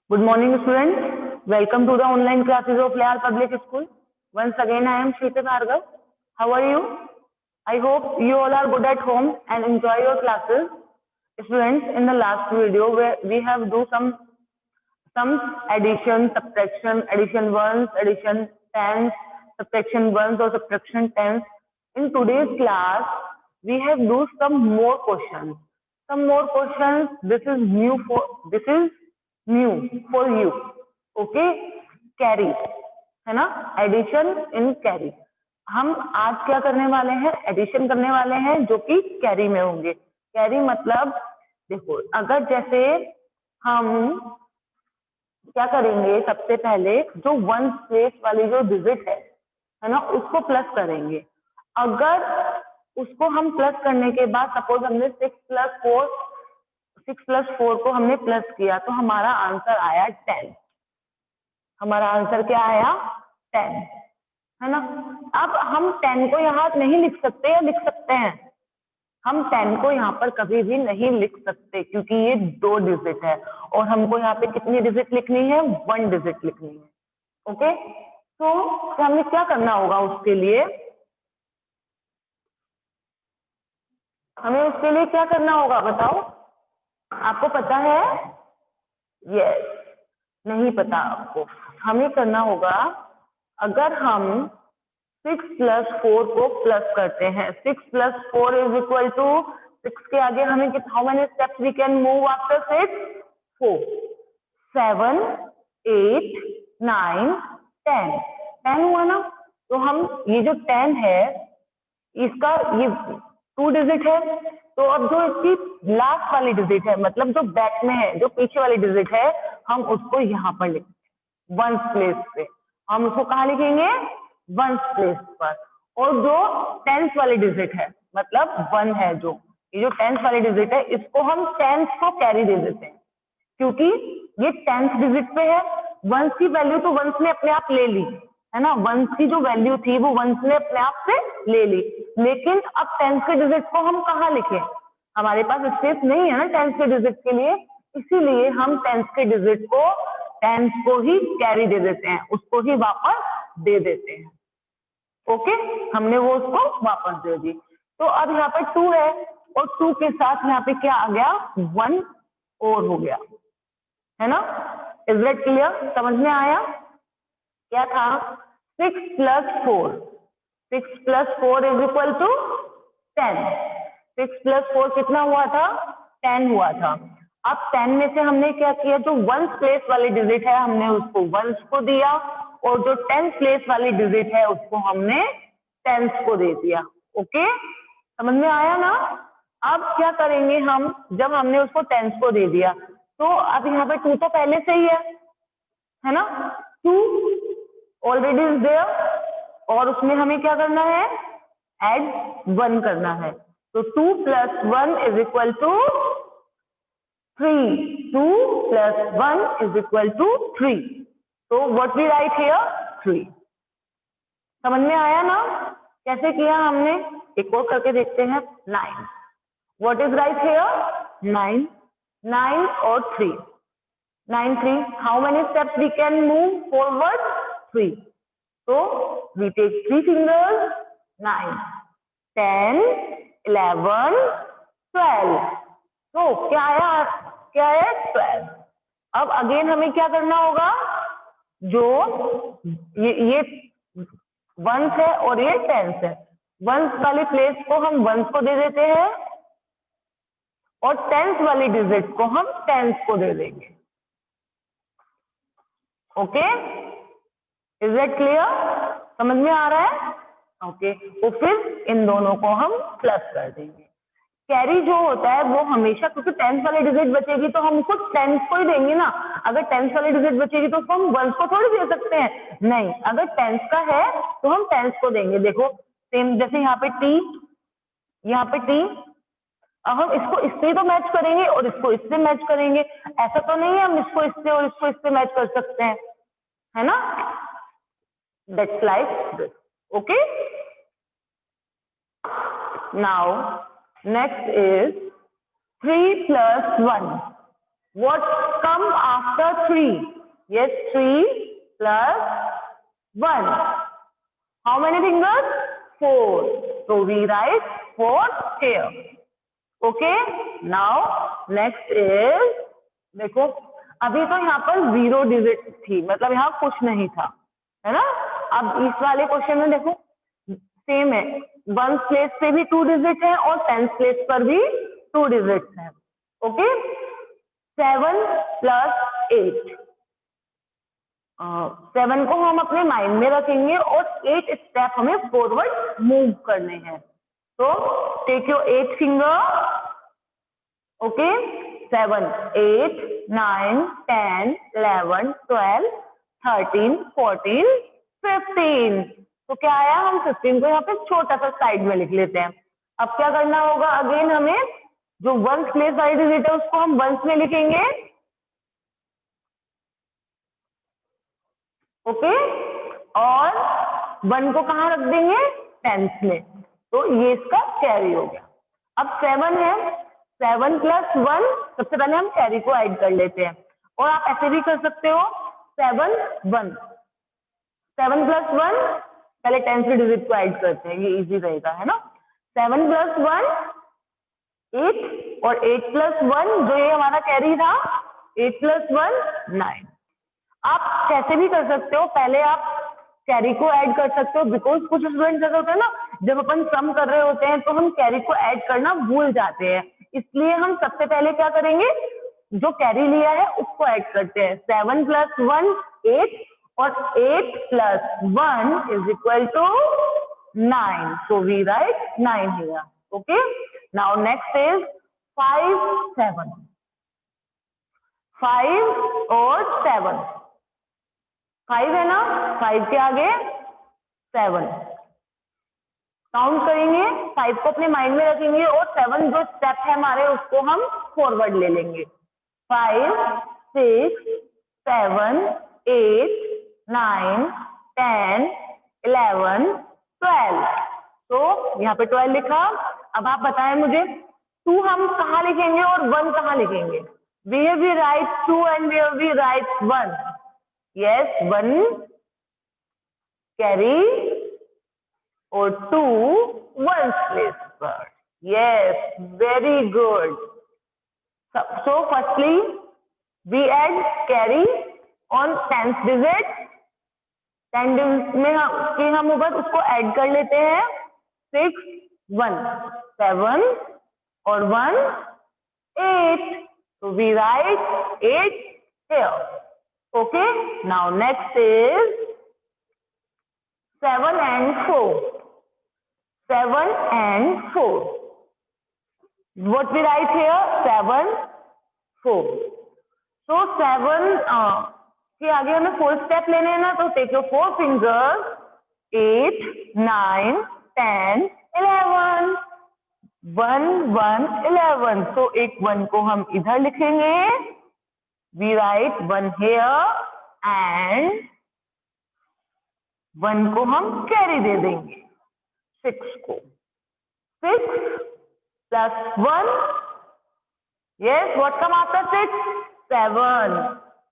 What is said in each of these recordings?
Good morning, students. Welcome to the online classes of Layar Public School. Once again, I am Shweta Bhargav. How are you? I hope you all are good at home and enjoy your classes. Students, in the last video, where we have do some addition, subtraction, addition ones, addition tens, subtraction ones or subtraction tens. In today's class, we have do some more questions. This is new for you. Okay, carry है ना, addition in carry. हम आज क्या करने वाले हैं? Addition करने वाले हैं जो कि कैरी में होंगे. कैरी मतलब देखो, अगर जैसे हम क्या करेंगे, सबसे पहले जो वन प्लेस वाली जो डिजिट है ना, उसको प्लस करेंगे. अगर उसको हम प्लस करने के बाद सपोज हमने 6 प्लस 4 को हमने प्लस किया तो हमारा आंसर आया 10. हमारा आंसर क्या आया? 10 है ना. अब हम 10 को यहाँ नहीं लिख सकते या लिख सकते हैं? हम 10 को यहाँ पर कभी भी नहीं लिख सकते क्योंकि ये 2 डिजिट है और हमको यहाँ पे कितनी डिजिट लिखनी है? 1 डिजिट लिखनी है. ओके, तो हमें क्या करना होगा उसके लिए? क्या करना होगा बताओ? आपको पता है? यस, नहीं पता आपको. हमें करना होगा, अगर हम 6 प्लस 4 को प्लस करते हैं, 6 प्लस 4 इज इक्वल टू 6 के आगे हमें how many steps we can move after 6? 4. 7, 8, 9, 10. 10 हुआ ना. तो हम ये जो 10 है, इसका ये 2 डिजिट है. तो अब जो इसकी लास्ट वाली डिजिट है, मतलब जो बैक में है, जो पीछे वाली डिजिट है, हम उसको यहाँ पर लिखेंगे वंस प्लेस पे. हम उसको कहाँ लिखेंगे? वंस प्लेस पर. और जो 10th वाली डिजिट है, मतलब 1 है, जो ये जो 10th वाली डिजिट है, इसको हम 10th को कैरी दे देते हैं क्योंकि ये 10th डिजिट पे है. वंस की वैल्यू तो वंस ने अपने आप ले ली है ना. वंस की जो वैल्यू थी वो वंस ने अपने आप से ले ली. लेकिन अब 10th के डिजिट को हम कहाँ लिखें? हमारे पास स्पेस नहीं है ना 10th के डिजिट के लिए. इसीलिए हम 10th के डिजिट को 10th को ही कैरी दे देते हैं, उसको ही वापस दे देते हैं. ओके, हमने वो उसको वापस दे दी. तो अब यहाँ पर 2 है और 2 के साथ यहाँ पे क्या आ गया? 1 और हो गया है ना. Is that clear? समझ में आया? क्या था? 6 plus 4. 6 plus 4 is equal to 10. 6 plus 4 कितना हुआ था? 10 हुआ था. अब 10 में से हमने क्या किया? जो 1 प्लेस वाली डिजिट है, हमने उसको 1s को दिया और जो 10 प्लेस वाली डिजिट है उसको हमने 10s को दे दिया. ओके, समझ में आया ना? अब क्या करेंगे हम? जब हमने उसको 10s को दे दिया तो अब यहाँ पे 2 तो पहले से ही है ना. 2 ऑलरेडी इज देयर और उसमें हमें क्या करना है? ऐड 1 करना है. तो 2 plus 1 is equal to 3. 2 plus 1 is equal to 3. तो व्हाट वी राइट हियर? 3. समझ में आया ना कैसे किया हमने? एक और करके देखते हैं. 9. What is right here? 9. 9 और 3. 9, 3. How many steps we can move forward? 3. So we take 3 fingers. 9, 10, 11, 12. तो क्या आया? 12. अब अगेन हमें क्या करना होगा? जो ये 1s है और ये 10s है, 1s वाली प्लेस को हम 1s को दे देते हैं और 10s वाली डिजिट को हम 10s को दे देंगे. Okay, is that clear? समझ में आ रहा है? ओके, तो फिर इन दोनों को हम प्लस कर देंगे. कैरी जो होता है वो हमेशा, क्योंकि 10th वाली डिजिट बचेगी तो हम उसको 10th को ही देंगे ना. अगर 10th वाली डिजिट बचेगी तो उसको हम 1s को थोड़ी दे सकते हैं. नहीं, अगर 10th का है तो हम 10th को देंगे. देखो सेम, जैसे यहाँ पे T, यहाँ पे T. अब हम इसको इससे तो मैच करेंगे और इसको इससे मैच करेंगे. ऐसा तो नहीं है हम इसको इससे और इसको इससे मैच कर सकते हैं, है ना. That's like this. Okay. Now next is 3 plus 1. What comes come after 3? Yes, 3 plus 1. How many fingers? 4. So we write 4 here. Okay. Now next is, देखो अभी तो यहाँ पर 0 डिजिट थी, मतलब यहाँ कुछ नहीं था, है ना। अब इस वाले क्वेश्चन में देखो सेम है, 1 प्लेस पे भी 2 डिजिट है और 10 प्लेस पर भी 2 डिजिट है। ओके, 7 प्लस 8, 7 को हम अपने माइंड में रखेंगे और 8 स्टेप हमें फॉरवर्ड मूव करने हैं। तो टेक योर 8 फिंगर। ओके, 7, 8, 9, 10, 11, 12, 13, 14, 15। तो क्या आया, हम 15 को यहाँ पे छोटा सा साइड में लिख लेते हैं। अब क्या करना होगा, अगेन हमें जो 1 प्लेस वाली डिजिट है उसको हम 1s में लिखेंगे। ओके, और 1 को कहाँ रख देंगे, 10s में। तो ये इसका कैरी हो गया। अब 7 है, 7 प्लस 1, सबसे पहले हम कैरी को ऐड कर लेते हैं, और आप ऐसे भी कर सकते हो 7 1, 7 प्लस 1, पहले 10th डिजिट को ऐड करते हैं, ये इजी रहेगा, है ना। 7 प्लस 1 8, और 8 प्लस 1 जो ये हमारा कैरी था, 8 प्लस 1 9। आप कैसे भी कर सकते हो, पहले आप कैरी को ऐड कर सकते हो, बिकॉज कुछ स्टूडेंट्स ऐसा होता है ना, जब अपन सम कर रहे होते हैं तो हम कैरी को ऐड करना भूल जाते हैं, इसलिए हम सबसे पहले क्या करेंगे, जो कैरी लिया है उसको ऐड करते हैं। 7 प्लस 1 8, और 8 plus 1 is equal to 9, so we write 9 here. Okay, now next is 5 7, 5 और 7, 5 है ना, 5 के आगे 7, काउंट करेंगे, 5 को अपने माइंड में रखेंगे और 7 जो स्टेप है हमारे उसको हम फॉरवर्ड ले लेंगे। 5 6 7 8 9 10 11 12, तो यहाँ पे 12 लिखा। अब आप बताएं मुझे 2 हम कहाँ लिखेंगे और 1 कहाँ लिखेंगे। Where we write 2 and where we write 1? Yes, 1 carry or 2 1's place पर। Yes, very good. So firstly we add carry on 10th digit, 10 digit में हम ऊपर उसको ऐड कर लेते हैं। 6 1 7 और 1 8, so we write 8 here. Okay, now next is 7 and 4, 7 and 4, what we write here, 7 4, so 7 के आगे हमें 4 स्टेप लेने हैं ना, तो टेक योर 4 फिंगर्स, 8 9 10 11, 1 1 11, तो एक 1 को हम इधर लिखेंगे, we write 1 here, and 1 को हम कैरी दे देंगे 6 को। 6 plus 1, yes, what come after 6? 7,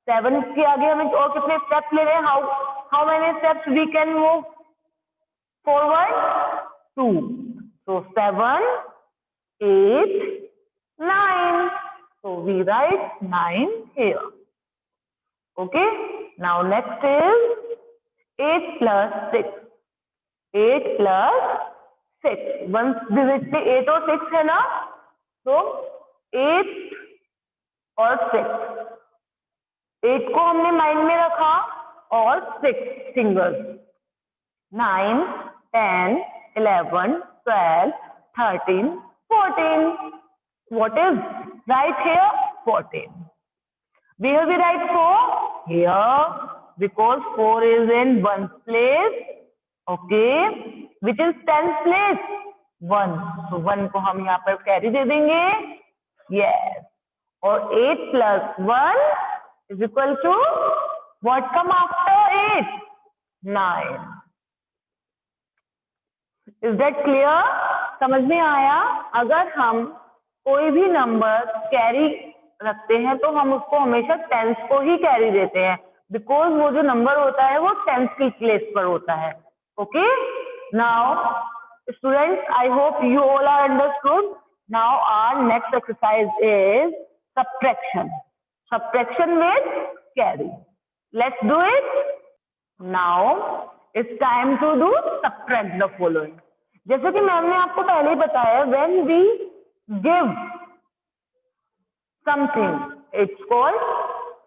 7 के आगे हमें और कितने स्टेप्स ले रहे हैं, how many steps we can move forward? 2, so 7 8 9, so we write 9 here. Okay, now next is 8 plus 6, 8 plus 6, 1 digit पे 8 और 6 है ना, तो 8 और 6, 8 को हमने माइंड में रखा और 6 fingers, 9 10 11 12 13 14, what is right here? 14. Where we write 4? Here, because 4 is in 1's place. Okay, which is 10th place? 1, so 1 को हम यहाँ पर कैरी दे देंगे। Yes, और 8 plus 1 is equal to what come after 8? 9. Is that clear? समझ में आया? अगर हम कोई भी नंबर कैरी रखते हैं तो हम उसको हमेशा टेंस को ही कैरी देते हैं, बिकॉज वो जो नंबर होता है वो टेंस की प्लेस पर होता है। Okay, now students, I hope you all are understood. Now our next exercise is subtraction. Subtraction with carry. Let's do it. Now it's time to do subtract the following. जैसे कि ma'am ने आपको पहले ही बताया, when we give something, it's called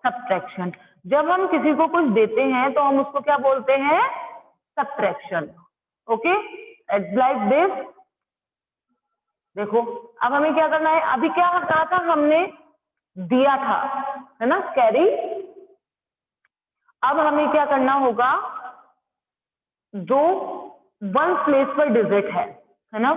subtraction. जब हम किसी को कुछ देते हैं तो हम उसको क्या बोलते हैं? Subtraction. Okay? It's like this. देखो, अब हमें क्या करना है? अभी क्या कहा था हमने? दिया था, है ना, कैरी। अब हमें क्या करना होगा? जो वन प्लेस पर डिजिट है ना,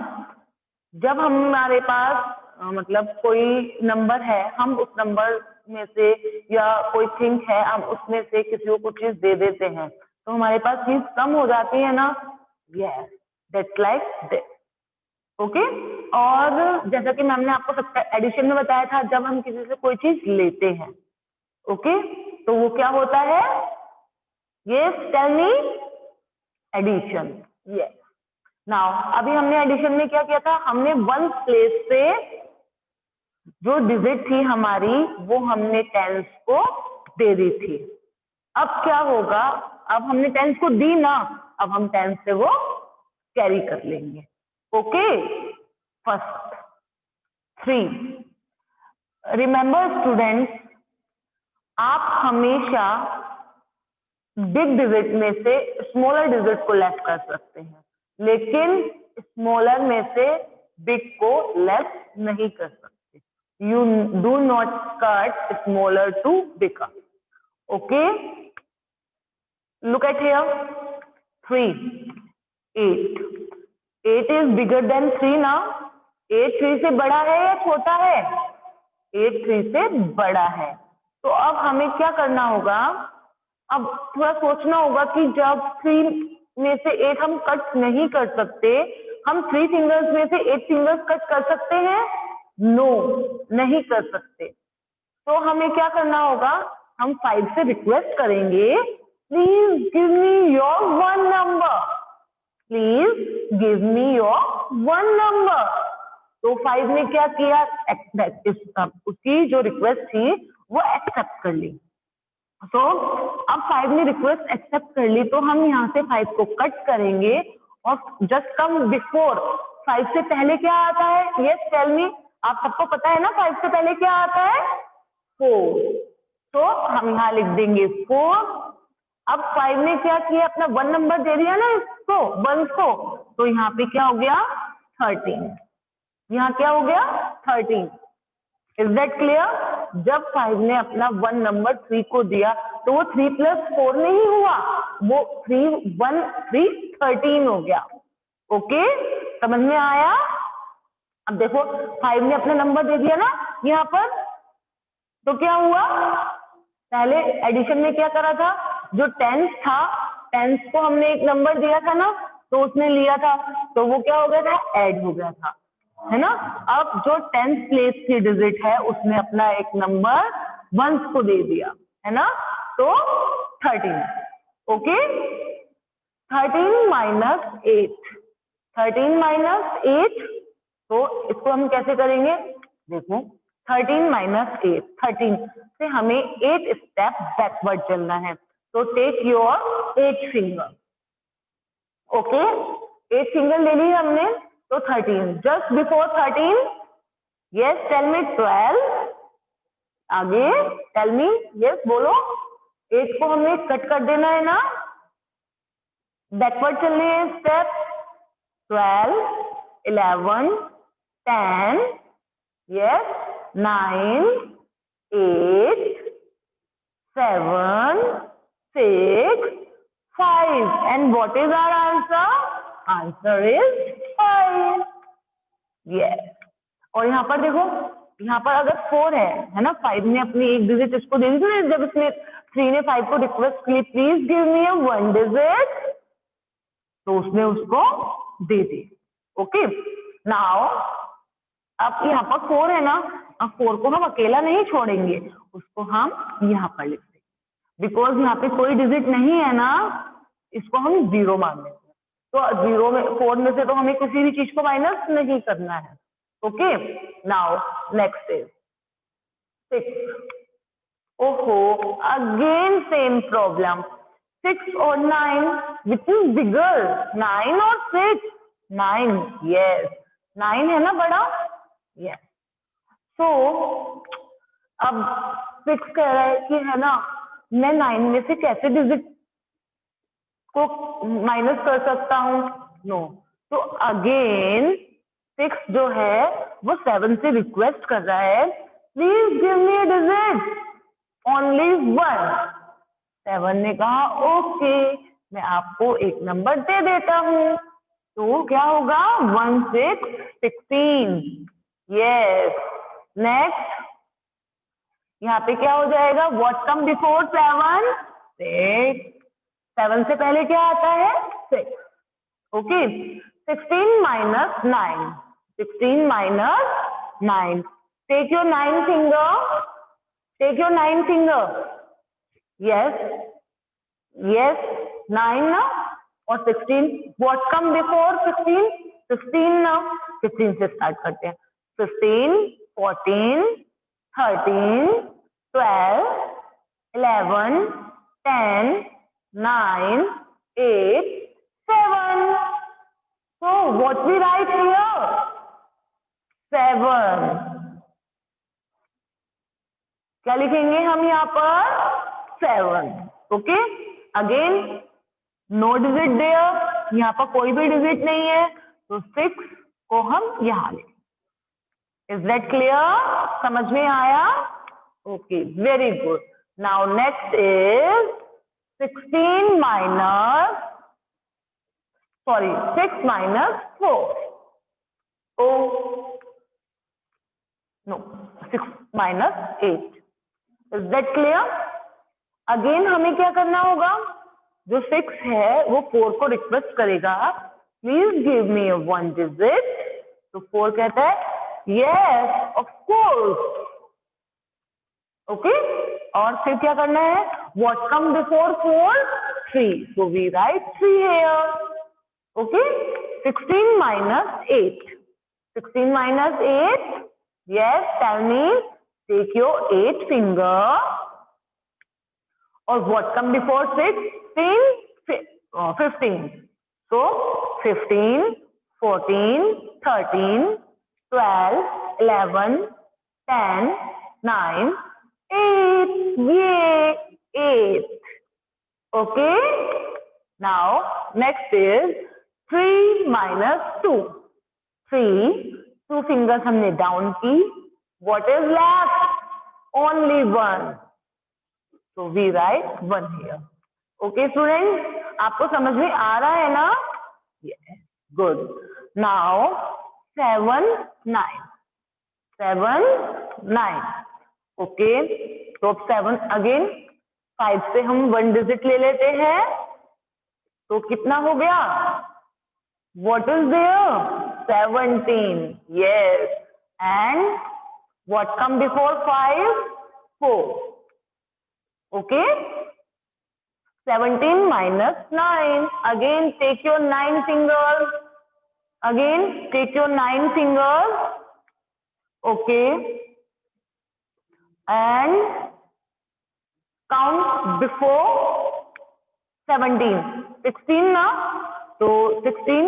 जब हमारे पास मतलब कोई नंबर है, हम उस नंबर में से या कोई थिंग है, हम उसमें से किसी को कुछ चीज दे देते हैं तो हमारे पास चीज कम हो जाती है ना। Yes, that's like this. Okay, और जैसा कि मैम ने आपको एडिशन में बताया था, जब हम किसी से कोई चीज लेते हैं, ओके, तो वो क्या होता है? Yes, tell me. Addition. Yes, now अभी हमने एडिशन में क्या किया था? हमने वन प्लेस से जो डिजिट थी हमारी, वो हमने टेंस को दे दी थी। अब क्या होगा? अब हमने टेंस को दी ना, अब हम टेंस से वो कैरी कर लेंगे। Okay, first 3। रिमेंबर स्टूडेंट्स, आप हमेशा बिग डिजिट में से स्मॉलर डिजिट को लेफ्ट कर सकते हैं, लेकिन स्मॉलर में से बिग को लेफ्ट नहीं कर सकते। You do not cut smaller to bigger. Okay, look at here. 3, 8। 8 is bigger than 3 ना। 8 3 से बड़ा है या छोटा है? 8 3 से बड़ा है। तो अब हमें क्या करना होगा? अब थोड़ा सोचना होगा कि जब 3 में से 8 हम कट नहीं कर सकते, हम 3 फिंगर्स में से 8 फिंगर्स कट कर सकते हैं? नो, नहीं कर सकते। तो हमें क्या करना होगा? हम 5 से रिक्वेस्ट करेंगे, please give me your one number, please give me your one number. तो 5 ने क्या किया? उसकी जो रिक्वेस्ट थी वो एक्सेप्ट कर ली। तो अब 5 ने रिक्वेस्ट एक्सेप्ट कर ली, तो हम यहाँ से 5 को कट करेंगे और जस्ट कम बिफोर 5 से पहले क्या आता है? Yes, tell me. आप सबको पता है ना 5 से पहले क्या आता है? 4। तो हम यहाँ लिख देंगे 4। अब 5 ने क्या किया? अपना 1 नंबर दे दिया ना इसको, 1 को, तो यहाँ पे क्या हो गया? 13। यहाँ क्या हो गया? 13। Is that clear? जब 5 ने अपना 1 नंबर 3 को दिया तो वो 3 + 4 नहीं हुआ, वो 3 1 3 13 हो गया। ओके, समझ में आया? अब देखो 5 ने अपना नंबर दे दिया ना यहाँ पर, तो क्या हुआ? पहले एडिशन में क्या करा था? जो टेंस था, टेंस को हमने एक नंबर दिया था ना, तो उसने लिया था, तो वो क्या हो गया था? ऐड हो गया था, है ना। अब जो 10th प्लेस की डिजिट है उसने अपना एक नंबर 1 को दे दिया, है ना, तो 13। ओके, 13 - 8। 13 - 8, तो इसको हम कैसे करेंगे? देखो 13 - 8, 13 से हमें 8 स्टेप बैकवर्ड चलना है। तो take your 8 finger. Okay, 8 finger ले ली हमने, तो 13 just before 13। Yes, tell me. 12। आगे टेल मी। यस, बोलो। 8 को हमने कट कर देना है ना, बैकवर्ड चलने हैं step. 12 11 10। Yes, 9 8 7 6 5। and what is our answer? Answer is 5। yes। और यहाँ पर देखो, यहाँ पर अगर 4 है ना, 5 ने अपनी एक डिजिट इसको दे दी थी ना, जब इसने 3 ने 5 को रिक्वेस्ट की, प्लीज गिव मी 1 डिजिट, तो उसने उसको दे दी। ओके, नाउ अब यहाँ पर 4 है ना, अब 4 को हम अकेला नहीं छोड़ेंगे, उसको हम यहाँ पर लिखते हैं। बिकॉज यहाँ पे कोई डिजिट नहीं है ना, इसको हम 0 मान लेते हैं। तो 0 में 4 में से तो हमें किसी भी चीज को माइनस नहीं करना है। Okay, now next is 6। ओहो, अगेन सेम प्रॉब्लम। 6 और 9, विच इज बिगर, 9 और 6? 9, यस, 9 है ना बड़ा, यस। सो अब 6 कह रहा है कि है ना, मैं 9 में से कैसे डिजिट को माइनस कर सकता हूँ? नो। तो अगेन 6 जो है वो 7 से रिक्वेस्ट कर रहा है, please give me a digit, only 1। 7 ने कहा ओके, मैं आपको एक नंबर दे देता हूँ। तो क्या होगा? 1 6 16, यस। नेक्स्ट, यहाँ पे क्या हो जाएगा? What come before 7? 6। 7 से पहले क्या आता है? 6। Okay, 16 minus 9, 16 minus 9, take your 9 finger, take your 9 finger, yes, yes, 9 ना, और 16, what come before 16? 15 ना, 15 से स्टार्ट करते हैं। 15, 14, 13, 12, 11, 10, 9, 8, 7. So what we write here? 7. क्या लिखेंगे हम यहाँ पर? 7. Okay, again no digit there, यहाँ पर कोई भी डिजिट नहीं है, तो 6 को हम यहाँ लिखेंगे। Is that clear? समझ में आया? Okay, very good. Now next is 16 minus, sorry, 6 minus 4. Oh, no, 6 minus 8. Is that clear? Again हमें क्या करना होगा? जो 6 है वो 4 को रिक्वेस्ट करेगा, please give me a 1 digit. तो 4 कहता है यस ऑफ कोर्स। ओके, और फिर क्या करना है? What come before 4? 3, so we write 3 here. Okay, 16 minus 8. 16 minus 8. Yes, tell me. Take your 8 finger. Or what come before 16? 15. So 15, 14, 13, 12, 11, 10, 9, 8. Yay, 8. Okay. Now next is 3 minus 2. 3, 2 fingers हमने down की. What is left? Only 1. So we write 1 here. Okay students, आपको समझ में आ रहा है ना? Yes, good. Now 7, 9. 7, 9. Okay, तो 7 again 5 से हम 1 डिजिट ले लेते हैं, तो कितना हो गया? What is there? 17. Yes. And what come before 5? 4. Okay. 17 minus 9. Again take your 9 fingers. Again take your 9 fingers. Okay. And count before 17. 16 ना, तो 16,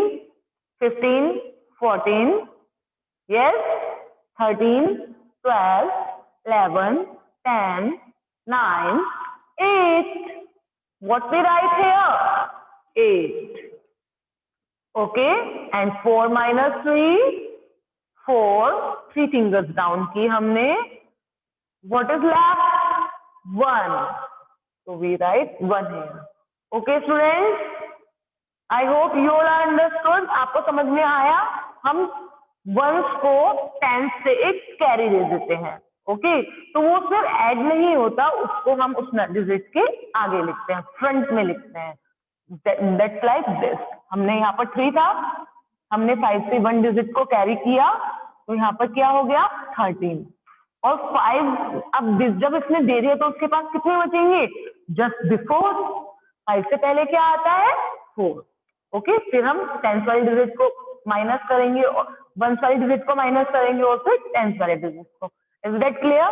15, 14, yes, 13, 12, 11, 10, 9, 8. What we write here? 8. Okay, and 4 minus 3? 4. 3 fingers down की हमने. What is left? 1. So we write 1 here. Okay students, I hope you all understood. आपको समझ में आया? हम once को 10 से एक कैरी दे देते हैं। ओके, तो वो सिर्फ ऐड नहीं होता, उसको हम उस डिजिट के आगे लिखते हैं, फ्रंट में लिखते हैं। That's like this. हमने यहाँ पर 3 था, हमने 5 से 1 डिजिट को कैरी किया, तो यहाँ पर क्या हो गया? 13। और 5 अब जब इसने दे दिया तो उसके पास कितने बचेंगे? जस्ट बिफोर 5 से पहले क्या आता है? 4। ओके, फिर हम 10th वाले डिजिट को माइनस करेंगे और 1st वाले डिजिट को माइनस करेंगे और फिर 10th वाले डिजिट को। Is that clear?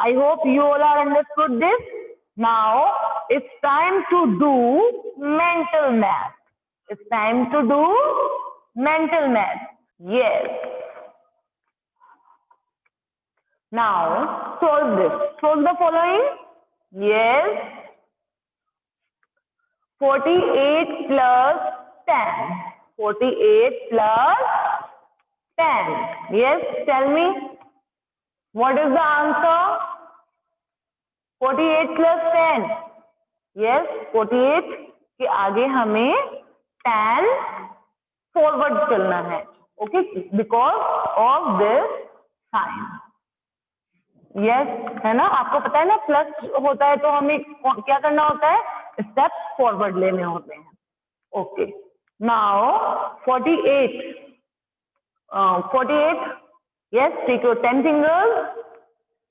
I hope you all are understood this. Now it's time to do mental math. It's time to do mental math. Yes. Now solve this. Solve the following. Yes. 48 plus 10. 48 plus 10. Yes. Tell me. What is the answer? 48 plus 10. Yes. 48 के आगे हमें 10 forward चलना है. Okay, because of this sign. Yes, है ना? आपको पता है ना, प्लस होता है तो हमें क्या करना होता है? स्टेप फॉरवर्ड लेने होते हैं. Okay, now 48. Yes, take your 10 fingers.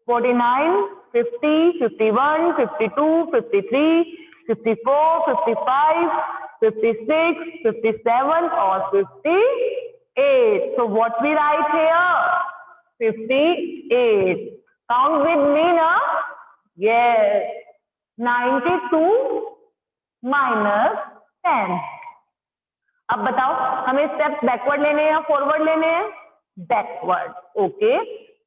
49, 50, 51, 52, 53, 54, 55, 56, 57 or 58. So what we write here? 58. Count with me now. Yes. 92 minus 10. अब बताओ, हमें स्टेप्स बैकवर्ड लेने हैं या फॉरवर्ड लेने हैं? Backward. Okay,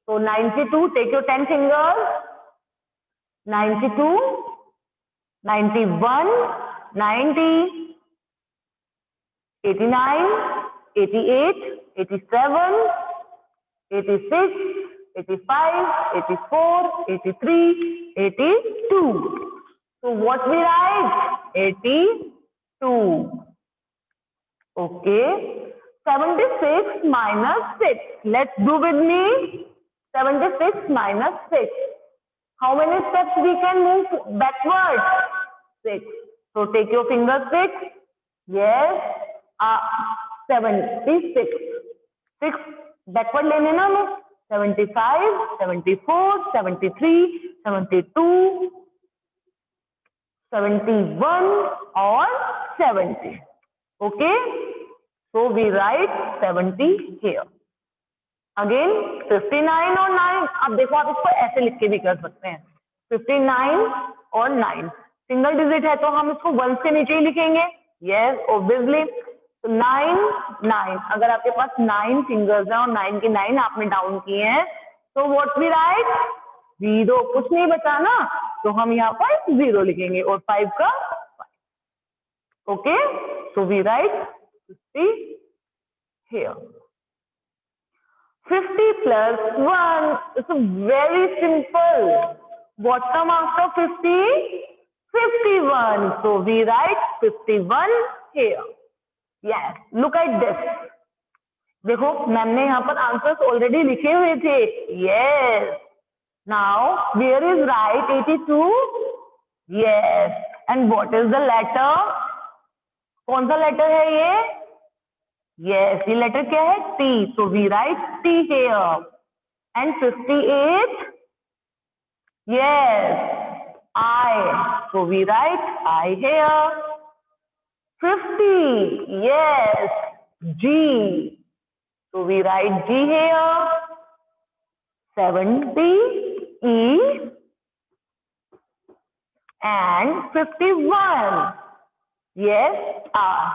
so 92, take your 10 fingers. 92, 91, 90, 89, 88, 87, 86, 85, 84, 83, 82. So what we write? 82. Okay. 76 minus 6. Let's do with me. 76 minus 6. How many steps we can move backward? 6. So take your finger 6. Yes. 76. 6 backward लेने ना हमें. 75, 74, 73, 72, 71 और 70. Okay. So we write 70 here. Again 59 और 9. अब देखो, आप इसको ऐसे लिख के भी कर सकते हैं. 59 और 9 सिंगल डिजिट है तो हम इसको 1 से नीचे ही लिखेंगे. Yes, obviously. तो 9, 9. अगर आपके पास 9 फिंगर्स हैं और 9 के 9 आपने डाउन किए हैं तो व्हाट वी राइट? 0. कुछ नहीं बचा ना, तो हम यहाँ पर 0 लिखेंगे और 5 का 5. Okay, so we write 50 here. 50 plus 1. It's very simple. What comes after 50? 51. So we write 51 here. Yes. Look at this. देखो, मैम ने यहाँ पर आंसर्स ऑलरेडी लिखे हुए थे. Yes. Now where is right 82? Yes. And what is the letter? कौन सा letter है ये? Yes, ये लेटर क्या है? T. So we write T here. And 58? Yes, I. So we write I here. 50? Yes, G. So we write G here. 70? E. And 51? Yes, R.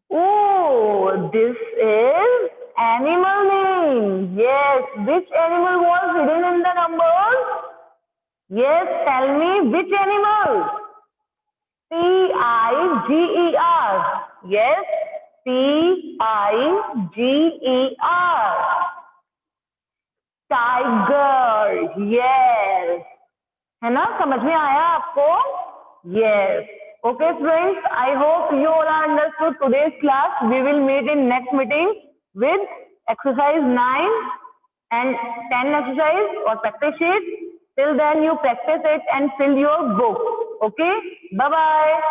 Oh, this is animal name. Yes, which animal was hidden in the numbers? Yes, tell me which animal? T-I-G-E-R. Yes, T-I-G-E-R. Tiger. Yes. है ना, समझ में आया आपको? Yes. Okay, friends, I hope you all are understood today's class. We will meet in next meeting with exercise 9 and 10 exercise or practice sheet. Till then, you practice it and fill your book. Okay? Bye-bye.